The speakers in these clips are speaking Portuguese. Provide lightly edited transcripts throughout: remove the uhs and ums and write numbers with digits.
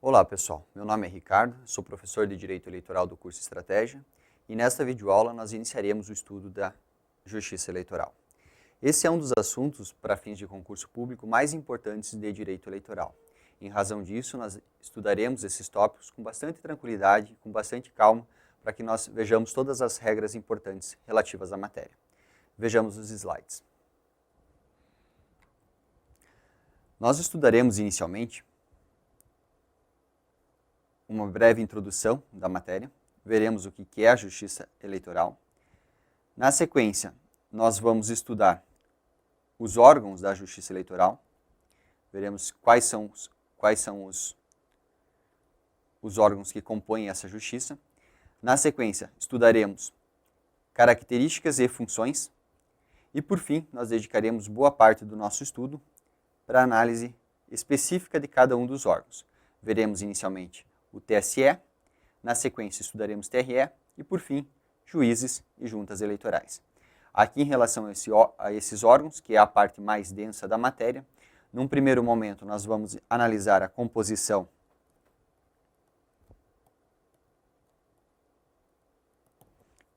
Olá pessoal, meu nome é Ricardo, sou professor de Direito Eleitoral do curso Estratégia e nesta videoaula nós iniciaremos o estudo da Justiça Eleitoral. Esse é um dos assuntos, para fins de concurso público, mais importantes de Direito Eleitoral. Em razão disso, nós estudaremos esses tópicos com bastante tranquilidade, com bastante calma, para que nós vejamos todas as regras importantes relativas à matéria. Vejamos os slides. Nós estudaremos inicialmente uma breve introdução da matéria, veremos o que é a Justiça Eleitoral. Na sequência, nós vamos estudar os órgãos da Justiça Eleitoral, veremos quais são os órgãos que compõem essa justiça. Na sequência, estudaremos características e funções. E, por fim, nós dedicaremos boa parte do nosso estudo para a análise específica de cada um dos órgãos. Veremos inicialmente o TSE, na sequência estudaremos TRE e, por fim, juízes e juntas eleitorais. Aqui, em relação a esses órgãos, que é a parte mais densa da matéria, num primeiro momento nós vamos analisar a composição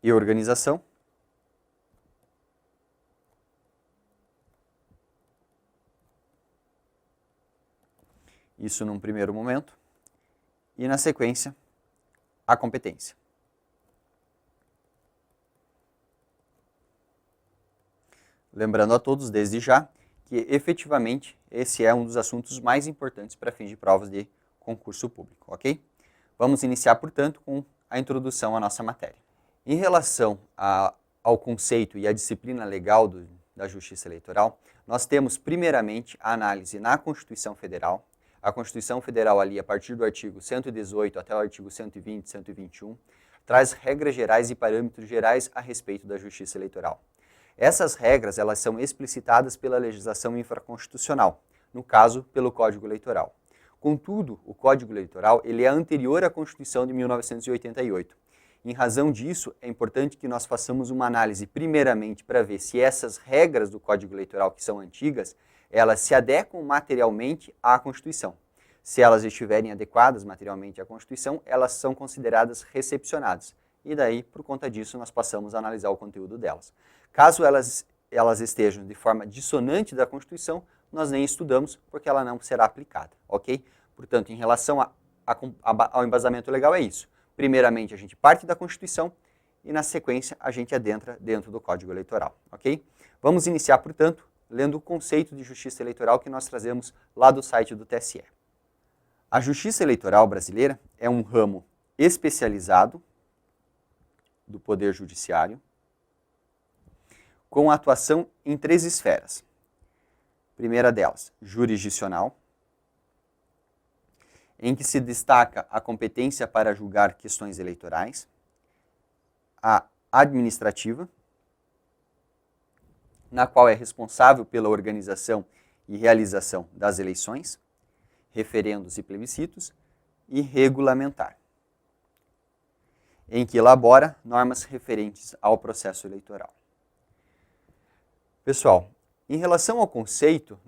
e organização. Isso num primeiro momento. E, na sequência, a competência. Lembrando a todos, desde já, que efetivamente esse é um dos assuntos mais importantes para fins de provas de concurso público, ok? Vamos iniciar, portanto, com a introdução à nossa matéria. Em relação ao conceito e à disciplina legal da Justiça Eleitoral, nós temos, primeiramente, a análise na Constituição Federal. A Constituição Federal ali, a partir do artigo 118 até o artigo 120, 121, traz regras gerais e parâmetros gerais a respeito da Justiça Eleitoral. Essas regras, elas são explicitadas pela legislação infraconstitucional, no caso, pelo Código Eleitoral. Contudo, o Código Eleitoral ele é anterior à Constituição de 1988. Em razão disso, é importante que nós façamos uma análise, primeiramente, para ver se essas regras do Código Eleitoral, que são antigas, elas se adequam materialmente à Constituição. Se elas estiverem adequadas materialmente à Constituição, elas são consideradas recepcionadas. E daí, por conta disso, nós passamos a analisar o conteúdo delas. Caso elas estejam de forma dissonante da Constituição, nós nem estudamos, porque ela não será aplicada, ok? Portanto, em relação ao embasamento legal, é isso. Primeiramente, a gente parte da Constituição e, na sequência, a gente adentra dentro do Código Eleitoral, ok? Vamos iniciar, portanto, lendo o conceito de justiça eleitoral que nós trazemos lá do site do TSE. A justiça eleitoral brasileira é um ramo especializado do Poder Judiciário, com atuação em 3 esferas. Primeira delas, jurisdicional, em que se destaca a competência para julgar questões eleitorais, a administrativa, na qual é responsável pela organização e realização das eleições, referendos e plebiscitos, e regulamentar, em que elabora normas referentes ao processo eleitoral. Pessoal, em relação ao conceito,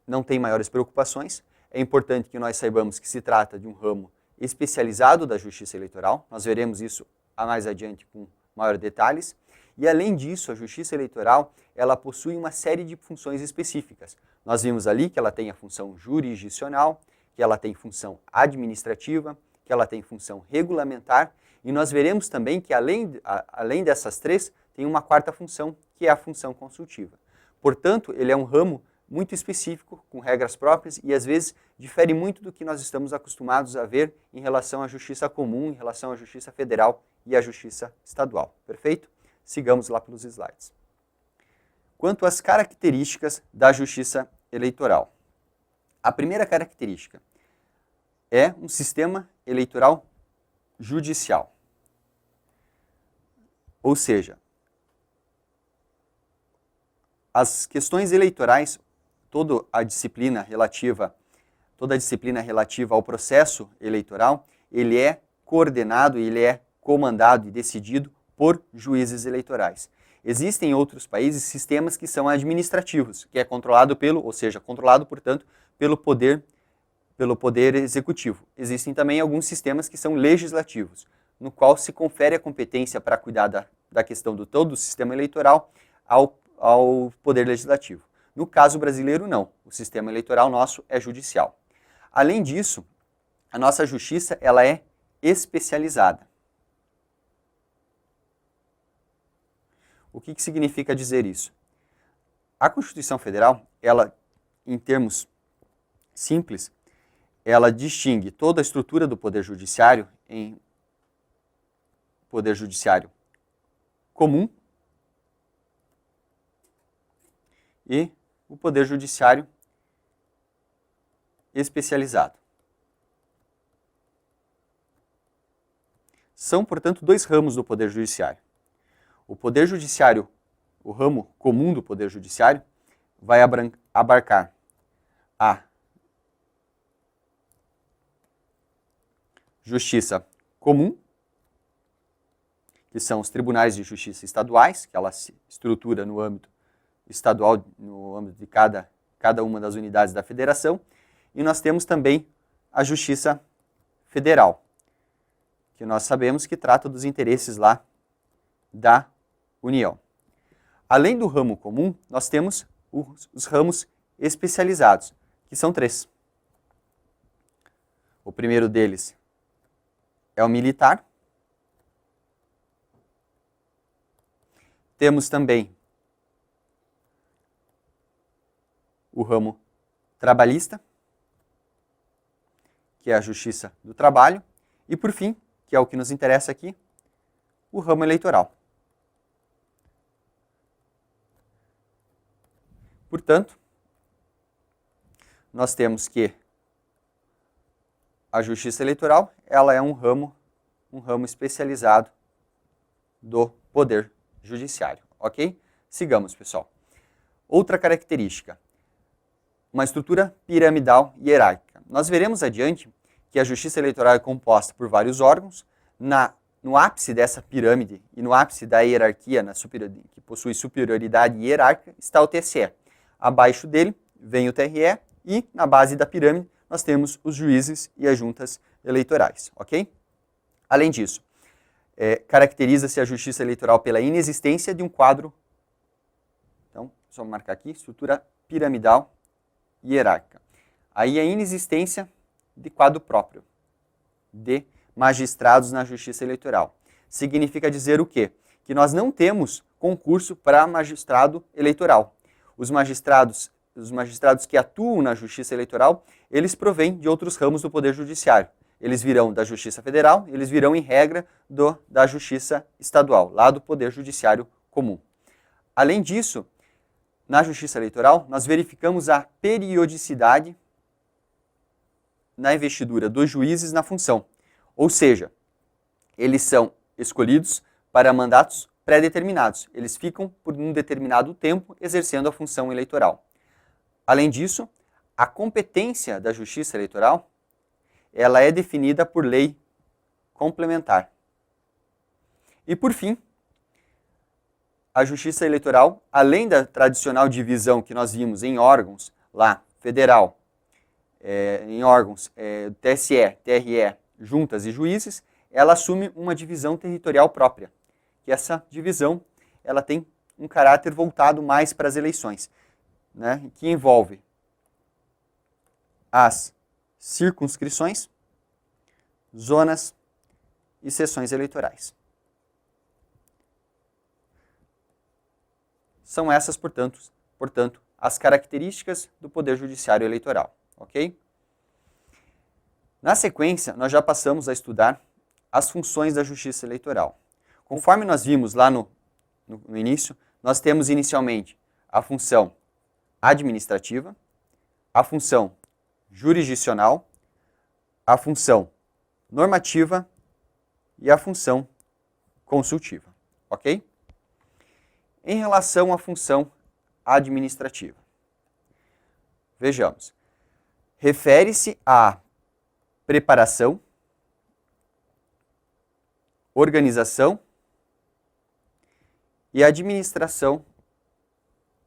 não tem maiores preocupações. É importante que nós saibamos que se trata de um ramo especializado da Justiça Eleitoral. Nós veremos isso mais adiante com maiores detalhes. E, além disso, a Justiça Eleitoral ela possui uma série de funções específicas. Nós vimos ali que ela tem a função jurisdicional, que ela tem função administrativa, que ela tem função regulamentar, e nós veremos também que, além dessas 3, tem uma 4ª função, que é a função consultiva. Portanto, ele é um ramo muito específico, com regras próprias, e às vezes difere muito do que nós estamos acostumados a ver em relação à justiça comum, em relação à justiça federal e à justiça estadual. Perfeito? Sigamos lá pelos slides. Quanto às características da Justiça Eleitoral. A primeira característica é um sistema eleitoral judicial. Ou seja, as questões eleitorais, toda a disciplina relativa ao processo eleitoral, ele é coordenado, ele é comandado e decidido por juízes eleitorais. Existem em outros países sistemas que são administrativos, que é controlado portanto, pelo poder pelo Poder Executivo. Existem também alguns sistemas que são legislativos, no qual se confere a competência para cuidar da questão do todo o sistema eleitoral ao Poder Legislativo. No caso brasileiro, não. O sistema eleitoral nosso é judicial. Além disso, a nossa justiça ela é especializada. O que significa dizer isso? A Constituição Federal, ela, em termos simples, ela distingue toda a estrutura do Poder Judiciário em Poder Judiciário comum e o Poder Judiciário especializado. São, portanto, dois ramos do Poder Judiciário. O Poder Judiciário, o ramo comum do Poder Judiciário, vai abarcar a Justiça Comum, que são os tribunais de justiça estaduais, que ela se estrutura no âmbito estadual, no âmbito de cada uma das unidades da federação, e nós temos também a Justiça Federal, que nós sabemos que trata dos interesses lá da União. Além do ramo comum, nós temos os ramos especializados, que são 3. O primeiro deles é o militar. Temos também o ramo trabalhista, que é a Justiça do Trabalho. E, por fim, que é o que nos interessa aqui, o ramo eleitoral. Portanto, nós temos que a Justiça Eleitoral ela é um ramo especializado do Poder Judiciário, ok? Sigamos, pessoal. Outra característica, uma estrutura piramidal e hierárquica. Nós veremos adiante que a Justiça Eleitoral é composta por vários órgãos. No ápice dessa pirâmide e no ápice da hierarquia, que possui superioridade hierárquica, está o TSE. Abaixo dele vem o TRE e na base da pirâmide nós temos os juízes e as juntas eleitorais, ok? Além disso, caracteriza-se a Justiça Eleitoral pela inexistência de um quadro, então, só marcar aqui, estrutura piramidal e hierárquica. Aí a inexistência de quadro próprio, de magistrados na Justiça Eleitoral. Significa dizer o quê? Que nós não temos concurso para magistrado eleitoral. Os magistrados que atuam na Justiça Eleitoral, eles provêm de outros ramos do Poder Judiciário. Eles virão da Justiça Federal, eles virão em regra da Justiça Estadual, lá do Poder Judiciário Comum. Além disso, na Justiça Eleitoral, nós verificamos a periodicidade na investidura dos juízes na função. Ou seja, eles são escolhidos para mandatos pré-determinados. Eles ficam por um determinado tempo exercendo a função eleitoral. Além disso, a competência da Justiça Eleitoral ela é definida por lei complementar. E, por fim, a Justiça Eleitoral, além da tradicional divisão que nós vimos em órgãos, lá, federal, em órgãos TSE, TRE, juntas e juízes, ela assume uma divisão territorial própria. Que essa divisão ela tem um caráter voltado mais para as eleições, né, que envolve as circunscrições, zonas e seções eleitorais. São essas, portanto, as características do Poder Judiciário Eleitoral, ok? Na sequência, nós já passamos a estudar as funções da Justiça Eleitoral. Conforme nós vimos lá no início, nós temos inicialmente a função administrativa, a função jurisdicional, a função normativa e a função consultiva, ok? Em relação à função administrativa, vejamos, refere-se à preparação, organização e administração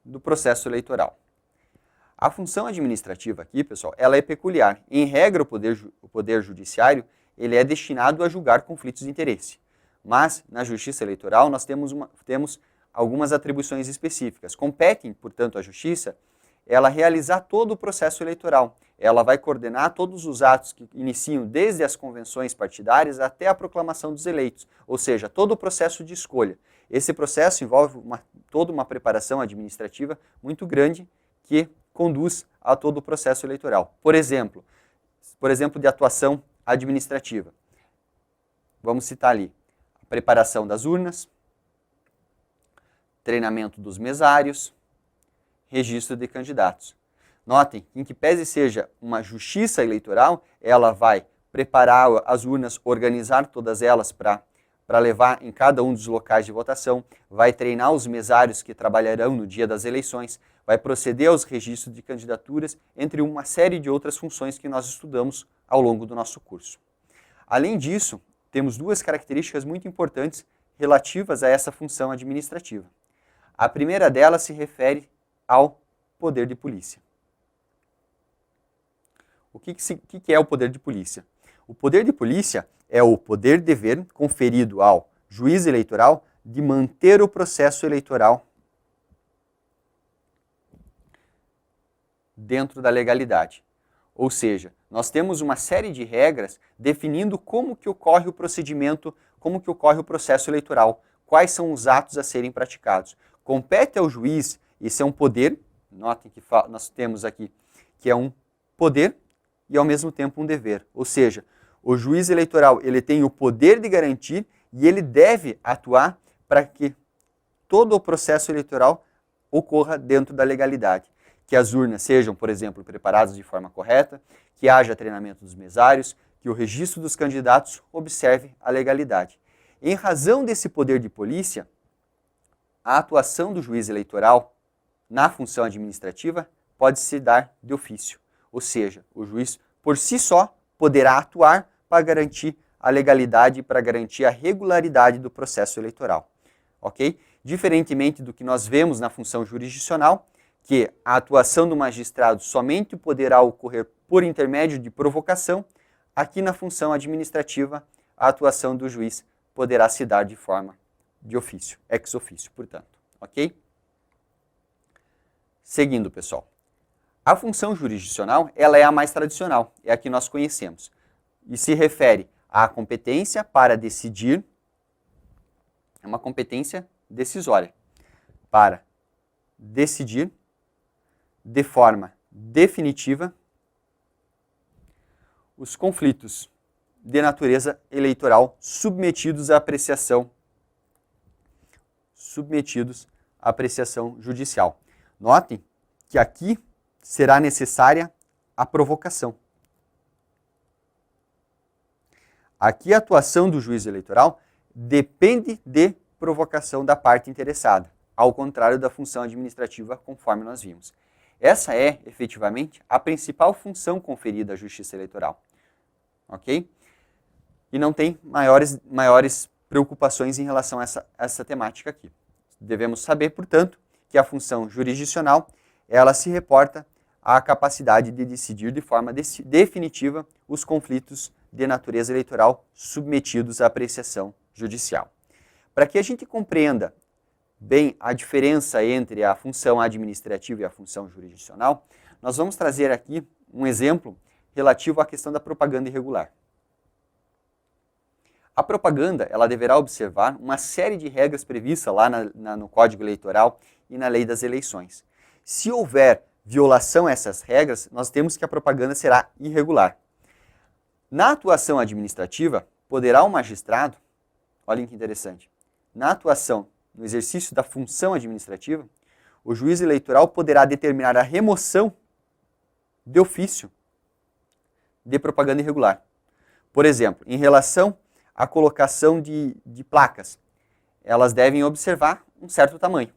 do processo eleitoral. A função administrativa aqui, pessoal, ela é peculiar. Em regra, o poder judiciário ele é destinado a julgar conflitos de interesse. Mas, na justiça eleitoral, nós temos algumas atribuições específicas. Competem, portanto, à justiça, ela realizar todo o processo eleitoral. Ela vai coordenar todos os atos que iniciam desde as convenções partidárias até a proclamação dos eleitos, ou seja, todo o processo de escolha. Esse processo envolve toda uma preparação administrativa muito grande que conduz a todo o processo eleitoral. Por exemplo, de atuação administrativa. Vamos citar ali a preparação das urnas, treinamento dos mesários, registro de candidatos. Notem, em que pese seja uma justiça eleitoral, ela vai preparar as urnas, organizar todas elas para levar em cada um dos locais de votação, vai treinar os mesários que trabalharão no dia das eleições, vai proceder aos registros de candidaturas, entre uma série de outras funções que nós estudamos ao longo do nosso curso. Além disso, temos duas características muito importantes relativas a essa função administrativa. A primeira delas se refere ao poder de polícia. O que é o poder de polícia? O poder de polícia é o poder-dever conferido ao juiz eleitoral de manter o processo eleitoral dentro da legalidade. Ou seja, nós temos uma série de regras definindo como que ocorre o procedimento, como que ocorre o processo eleitoral, quais são os atos a serem praticados. Compete ao juiz, isso é um poder, notem que nós temos aqui que é um poder e ao mesmo tempo um dever. Ou seja, o juiz eleitoral ele tem o poder de garantir e ele deve atuar para que todo o processo eleitoral ocorra dentro da legalidade. Que as urnas sejam, por exemplo, preparadas de forma correta, que haja treinamento dos mesários, que o registro dos candidatos observe a legalidade. Em razão desse poder de polícia, a atuação do juiz eleitoral na função administrativa pode se dar de ofício. Ou seja, o juiz, por si só, poderá atuar para garantir a legalidade e para garantir a regularidade do processo eleitoral. Ok? Diferentemente do que nós vemos na função jurisdicional, que a atuação do magistrado somente poderá ocorrer por intermédio de provocação, aqui na função administrativa, a atuação do juiz poderá se dar de forma de ofício, ex officio, portanto. Ok? Seguindo, pessoal. A função jurisdicional, ela é a mais tradicional, é a que nós conhecemos. E se refere à competência para decidir, é uma competência decisória, para decidir de forma definitiva os conflitos de natureza eleitoral submetidos à apreciação judicial. Notem que aqui será necessária a provocação. Aqui a atuação do juiz eleitoral depende de provocação da parte interessada, ao contrário da função administrativa, conforme nós vimos. Essa é, efetivamente, a principal função conferida à Justiça Eleitoral. Ok? E não tem maiores preocupações em relação a essa temática aqui. Devemos saber, portanto, que a função jurisdicional, ela se reporta à capacidade de decidir de forma definitiva os conflitos de natureza eleitoral submetidos à apreciação judicial. Para que a gente compreenda bem a diferença entre a função administrativa e a função jurisdicional, nós vamos trazer aqui um exemplo relativo à questão da propaganda irregular. A propaganda, ela deverá observar uma série de regras previstas lá no Código Eleitoral e na Lei das Eleições. Se houver violação a essas regras, nós temos que a propaganda será irregular. Na atuação administrativa, poderá o magistrado, olhem que interessante, no exercício da função administrativa, o juiz eleitoral poderá determinar a remoção de ofício de propaganda irregular. Por exemplo, em relação à colocação de placas, elas devem observar um certo tamanho.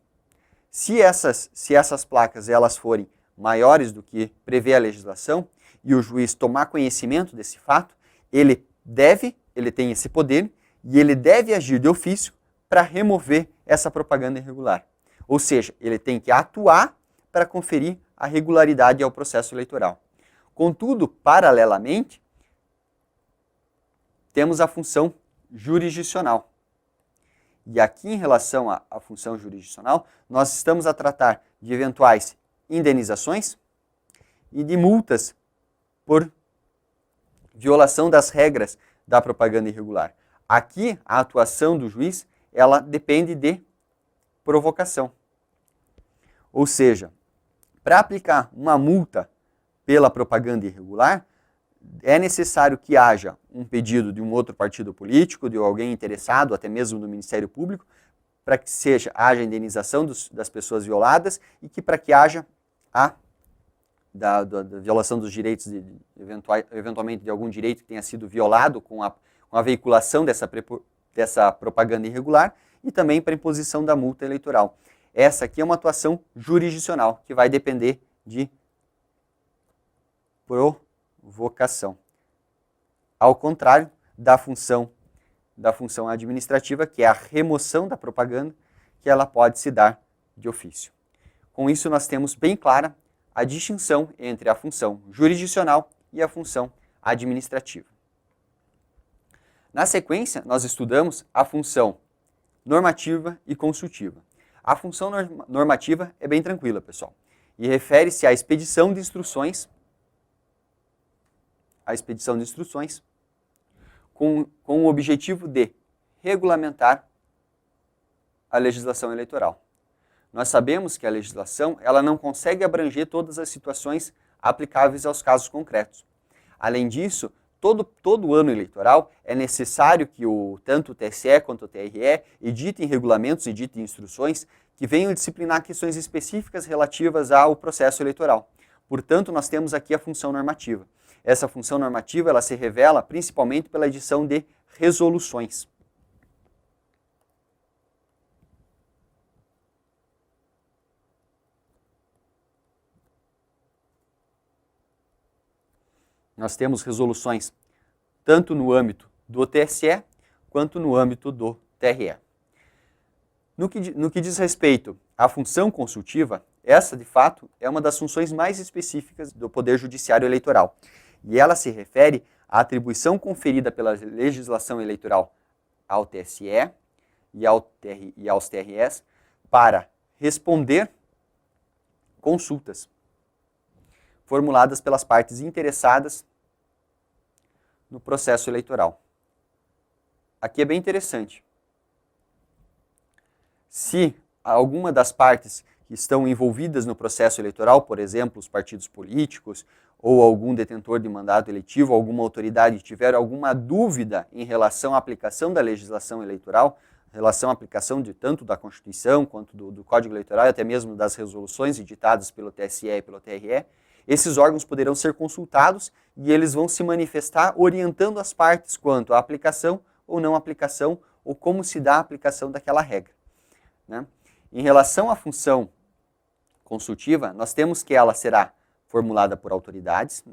Se essas placas elas forem maiores do que prevê a legislação e o juiz tomar conhecimento desse fato, ele tem esse poder e ele deve agir de ofício para remover essa propaganda irregular. Ou seja, ele tem que atuar para conferir a regularidade ao processo eleitoral. Contudo, paralelamente, temos a função jurisdicional. E aqui, em relação à função jurisdicional, nós estamos a tratar de eventuais indenizações e de multas por violação das regras da propaganda irregular. Aqui, a atuação do juiz, ela depende de provocação. Ou seja, para aplicar uma multa pela propaganda irregular, é necessário que haja um pedido de um outro partido político, de alguém interessado, até mesmo do Ministério Público, para que haja indenização das pessoas violadas e que para que haja da violação dos direitos, eventualmente de algum direito que tenha sido violado com a veiculação dessa propaganda irregular e também para a imposição da multa eleitoral. Essa aqui é uma atuação jurisdicional, que vai depender de provocação. Ao contrário da função administrativa, que é a remoção da propaganda, que ela pode se dar de ofício. Com isso, nós temos bem clara a distinção entre a função jurisdicional e a função administrativa. Na sequência, nós estudamos a função normativa e consultiva. A função normativa é bem tranquila, pessoal, e refere-se à expedição de instruções, com o objetivo de regulamentar a legislação eleitoral. Nós sabemos que a legislação ela não consegue abranger todas as situações aplicáveis aos casos concretos. Além disso, todo ano eleitoral é necessário que tanto o TSE quanto o TRE editem regulamentos, editem instruções que venham disciplinar questões específicas relativas ao processo eleitoral. Portanto, nós temos aqui a função normativa. Essa função normativa ela se revela principalmente pela edição de resoluções. Nós temos resoluções tanto no âmbito do TSE quanto no âmbito do TRE. No que diz respeito à função consultiva, essa, de fato, é uma das funções mais específicas do Poder Judiciário Eleitoral. E ela se refere à atribuição conferida pela legislação eleitoral ao TSE e aos TREs para responder consultas formuladas pelas partes interessadas no processo eleitoral. Aqui é bem interessante. Se alguma das partes que estão envolvidas no processo eleitoral, por exemplo, os partidos políticos, ou algum detentor de mandato eletivo, alguma autoridade tiver alguma dúvida em relação à aplicação da legislação eleitoral, em relação à aplicação de tanto da Constituição quanto do Código Eleitoral e até mesmo das resoluções editadas pelo TSE e pelo TRE, esses órgãos poderão ser consultados e eles vão se manifestar orientando as partes quanto à aplicação ou não aplicação ou como se dá a aplicação daquela regra, né? Em relação à função consultiva, nós temos que ela será formulada por autoridades.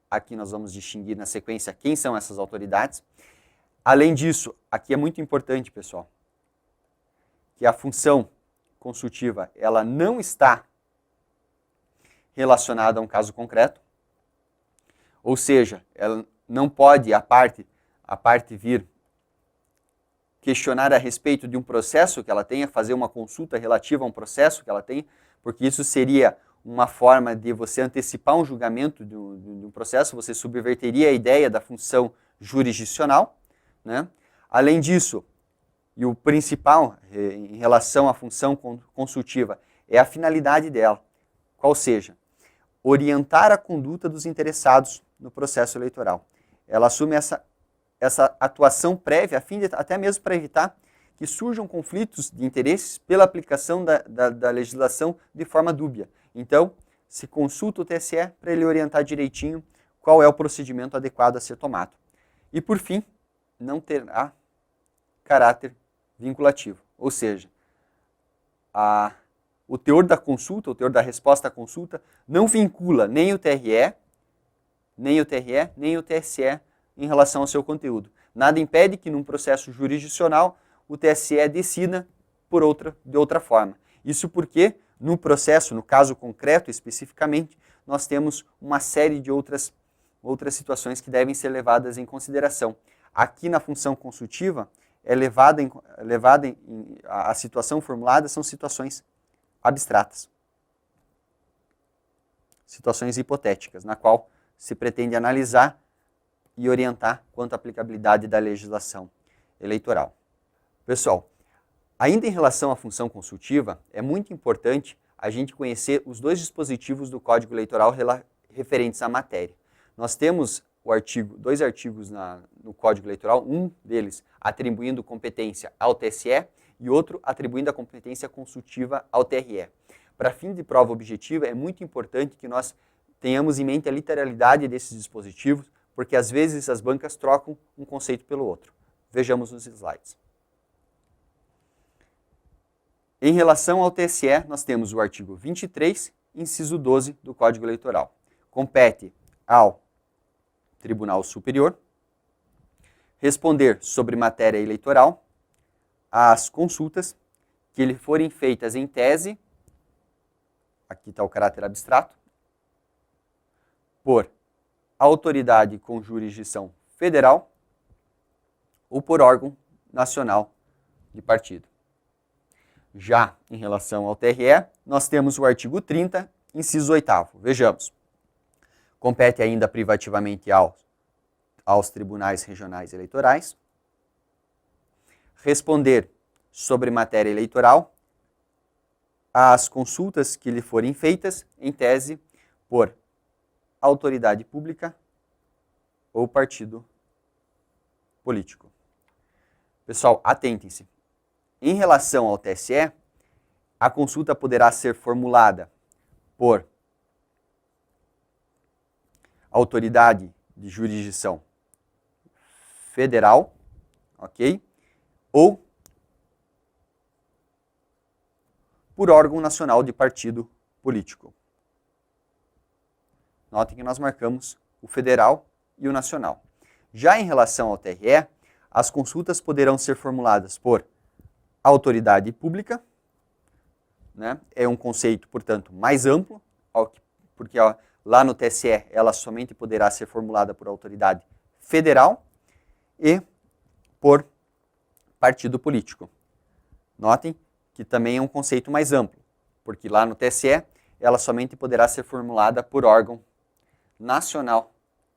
Aqui nós vamos distinguir na sequência quem são essas autoridades. Além disso, aqui é muito importante, pessoal, que a função consultiva ela não está relacionada a um caso concreto, ou seja, ela não pode a parte vir questionar a respeito de um processo que ela tenha, fazer uma consulta relativa a um processo que ela tenha, porque isso seria uma forma de você antecipar um julgamento de um processo, você subverteria a ideia da função jurisdicional, né? Além disso, e o principal em relação à função consultiva é a finalidade dela, qual seja, orientar a conduta dos interessados no processo eleitoral. Ela assume essa atuação prévia, a fim de, até mesmo para evitar que surjam conflitos de interesses pela aplicação da legislação de forma dúbia. Então, se consulta o TSE para ele orientar direitinho qual é o procedimento adequado a ser tomado. E, por fim, não terá caráter vinculativo. Ou seja, o teor da consulta, o teor da resposta à consulta, não vincula nem o TRE, nem o TSE em relação ao seu conteúdo. Nada impede que, num processo jurisdicional, o TSE decida de outra forma. Isso porque No processo, no caso concreto especificamente, nós temos uma série de outras situações que devem ser levadas em consideração. Aqui na função consultiva, a situação formulada são situações abstratas. Situações hipotéticas, na qual se pretende analisar e orientar quanto à aplicabilidade da legislação eleitoral. Pessoal, ainda em relação à função consultiva, é muito importante a gente conhecer os dois dispositivos do Código Eleitoral referentes à matéria. Nós temos dois artigos no Código Eleitoral, um deles atribuindo competência ao TSE e outro atribuindo a competência consultiva ao TRE. Para fim de prova objetiva, é muito importante que nós tenhamos em mente a literalidade desses dispositivos, porque às vezes as bancas trocam um conceito pelo outro. Vejamos nos slides. Em relação ao TSE, nós temos o artigo 23, inciso 12 do Código Eleitoral. Compete ao Tribunal Superior responder sobre matéria eleitoral às consultas que lhe forem feitas em tese, aqui está o caráter abstrato, por autoridade com jurisdição federal ou por órgão nacional de partido. Já em relação ao TRE, nós temos o artigo 30, inciso 8º. Vejamos. Compete ainda privativamente aos tribunais regionais eleitorais responder sobre matéria eleitoral às consultas que lhe forem feitas, em tese, por autoridade pública ou partido político. Pessoal, atentem-se. Em relação ao TSE, a consulta poderá ser formulada por autoridade de jurisdição federal, ok? Ou por órgão nacional de partido político. Notem que nós marcamos o federal e o nacional. Já em relação ao TRE, as consultas poderão ser formuladas por autoridade pública, né? É um conceito, portanto, mais amplo, porque lá no TSE ela somente poderá ser formulada por autoridade federal e por partido político. Notem que também é um conceito mais amplo, porque lá no TSE ela somente poderá ser formulada por órgão nacional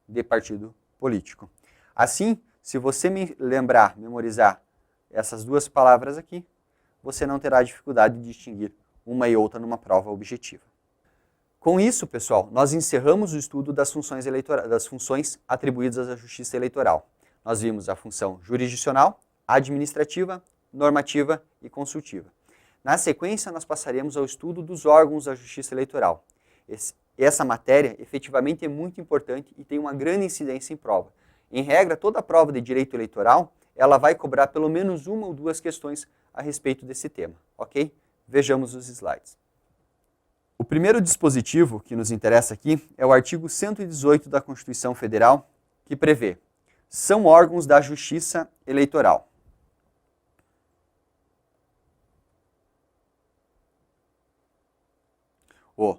de partido político. Assim, se você memorizar essas duas palavras aqui, você não terá dificuldade de distinguir uma e outra numa prova objetiva. Com isso, pessoal, nós encerramos o estudo das funções atribuídas à Justiça Eleitoral. Nós vimos a função jurisdicional, administrativa, normativa e consultiva. Na sequência, nós passaremos ao estudo dos órgãos da Justiça Eleitoral. Essa matéria, efetivamente, é muito importante e tem uma grande incidência em prova. Em regra, toda prova de direito eleitoral, ela vai cobrar pelo menos uma ou duas questões a respeito desse tema, ok? Vejamos os slides. O primeiro dispositivo que nos interessa aqui é o artigo 118 da Constituição Federal, que prevê: são órgãos da Justiça Eleitoral. O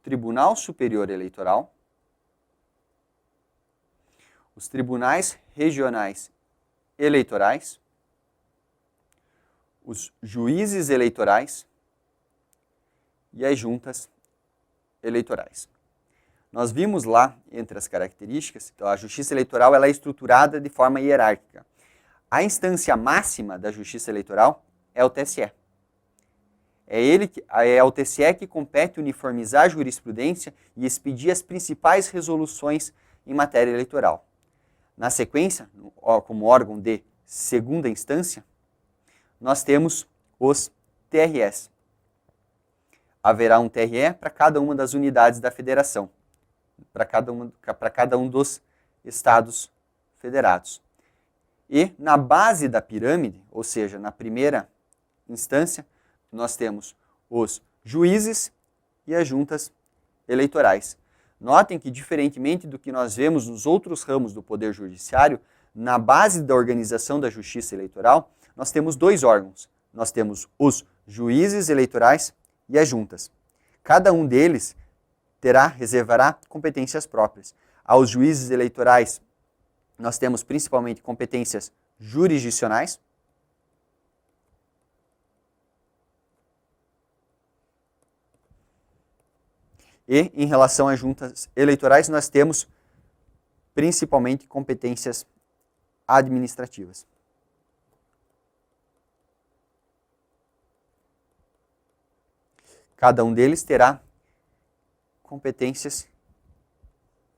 Tribunal Superior Eleitoral, os tribunais regionais eleitorais, os juízes eleitorais e as juntas eleitorais. Nós vimos lá, entre as características, então a Justiça Eleitoral ela é estruturada de forma hierárquica. A instância máxima da Justiça Eleitoral é o TSE. É ao TSE que compete uniformizar a jurisprudência e expedir as principais resoluções em matéria eleitoral. Na sequência, como órgão de segunda instância, nós temos os TREs. Haverá um TRE para cada uma das unidades da federação, para cada um dos estados federados. E na base da pirâmide, ou seja, na primeira instância, nós temos os juízes e as juntas eleitorais. Notem que, diferentemente do que nós vemos nos outros ramos do Poder Judiciário, na base da organização da Justiça Eleitoral, nós temos dois órgãos. Nós temos os juízes eleitorais e as juntas. Cada um deles reservará competências próprias. Aos juízes eleitorais, nós temos principalmente competências jurisdicionais. E, em relação às juntas eleitorais, nós temos principalmente competências administrativas. Cada um deles terá competências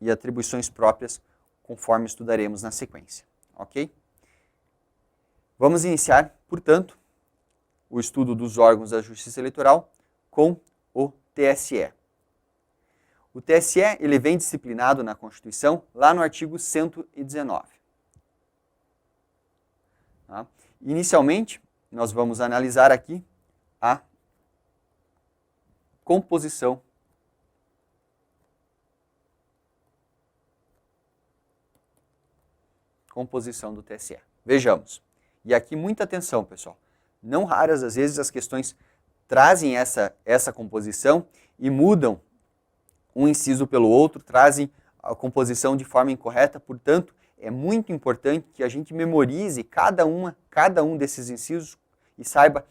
e atribuições próprias, conforme estudaremos na sequência, ok? Vamos iniciar, portanto, o estudo dos órgãos da Justiça Eleitoral com o TSE. O TSE ele vem disciplinado na Constituição lá no artigo 119. Tá? Inicialmente, nós vamos analisar aqui a composição do TSE. Vejamos. E aqui muita atenção, pessoal. Não raras às vezes as questões trazem essa composição e mudam um inciso pelo outro, trazem a composição de forma incorreta, portanto, é muito importante que a gente memorize cada um desses incisos e saiba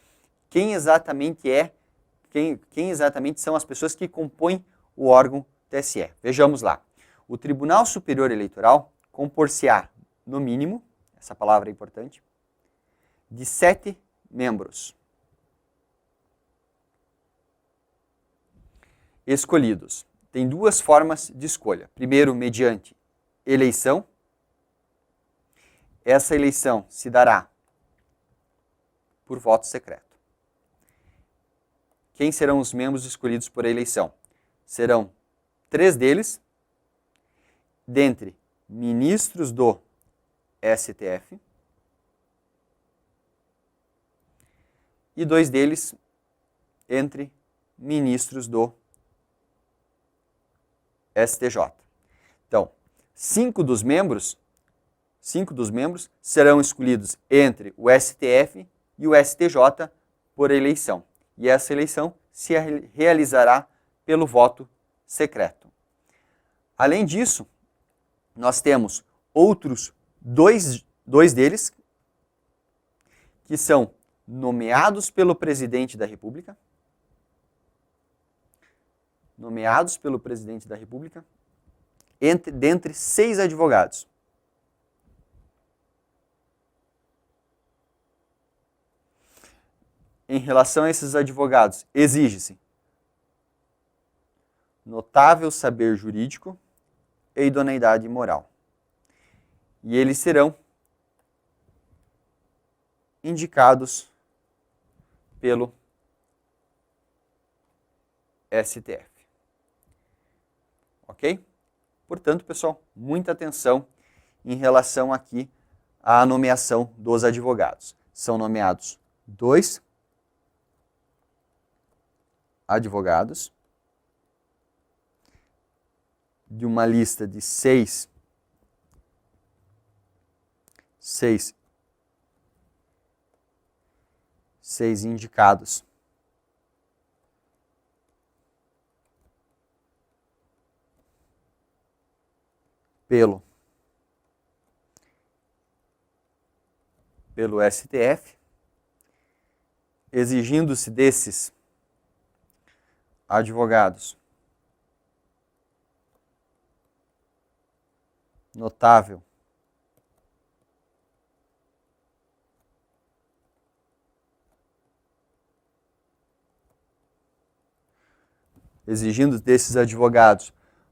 quem exatamente quem exatamente são as pessoas que compõem o órgão TSE. Vejamos lá. O Tribunal Superior Eleitoral compor-se-á, no mínimo, essa palavra é importante, de 7 membros escolhidos. Tem duas formas de escolha. Primeiro, mediante eleição. Essa eleição se dará por voto secreto. Quem serão os membros escolhidos por eleição? Serão 3 deles, dentre ministros do STF, e 2 deles entre ministros do STJ. Então, 5 dos membros serão escolhidos entre o STF e o STJ por eleição. E essa eleição se realizará pelo voto secreto. Além disso, nós temos outros dois deles que são nomeados pelo presidente da República, dentre 6 advogados. Em relação a esses advogados, exige-se notável saber jurídico e idoneidade moral. E eles serão indicados pelo STF. Ok? Portanto, pessoal, muita atenção em relação aqui à nomeação dos advogados. São nomeados 2 advogados de uma lista de 6 indicados pelo STF, exigindo-se desses advogados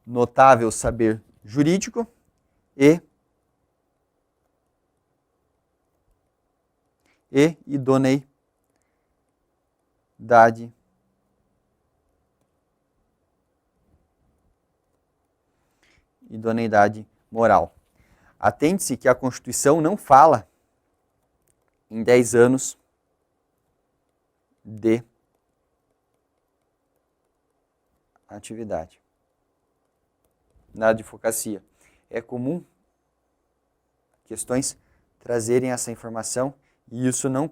notável saber jurídico e idoneidade moral. Atente-se que a Constituição não fala em 10 anos de atividade na advocacia. É comum questões trazerem essa informação e isso não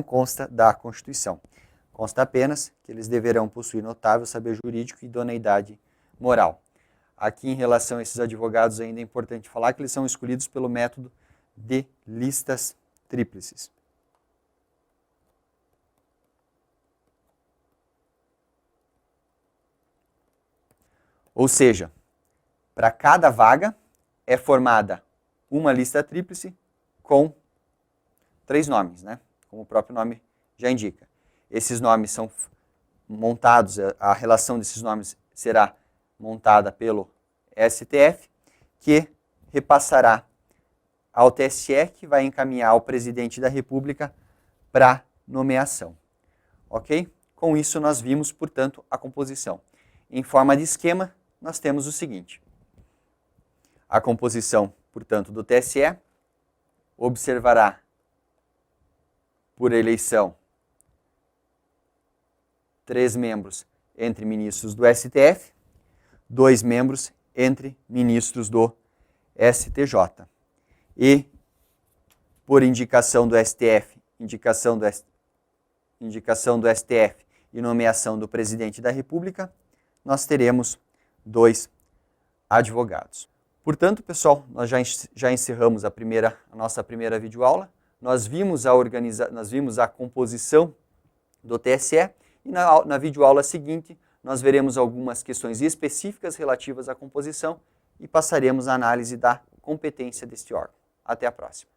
consta da Constituição. A Consta apenas que eles deverão possuir notável saber jurídico e idoneidade moral. Aqui, em relação a esses advogados, ainda é importante falar que eles são escolhidos pelo método de listas tríplices. Ou seja, para cada vaga é formada uma lista tríplice com 3 nomes, né? Como o próprio nome já indica. Esses nomes são montados, a relação desses nomes será montada pelo STF, que repassará ao TSE, que vai encaminhar ao presidente da República para nomeação. Ok? Com isso, nós vimos, portanto, a composição. Em forma de esquema, nós temos o seguinte. A composição, portanto, do TSE observará por eleição 3 membros entre ministros do STF, 2 membros entre ministros do STJ. E, por indicação do STF, indicação do STF e nomeação do presidente da República, nós teremos 2 advogados. Portanto, pessoal, nós já encerramos a nossa primeira videoaula. Nós vimos a composição do TSE e na videoaula seguinte nós veremos algumas questões específicas relativas à composição e passaremos a análise da competência deste órgão. Até a próxima.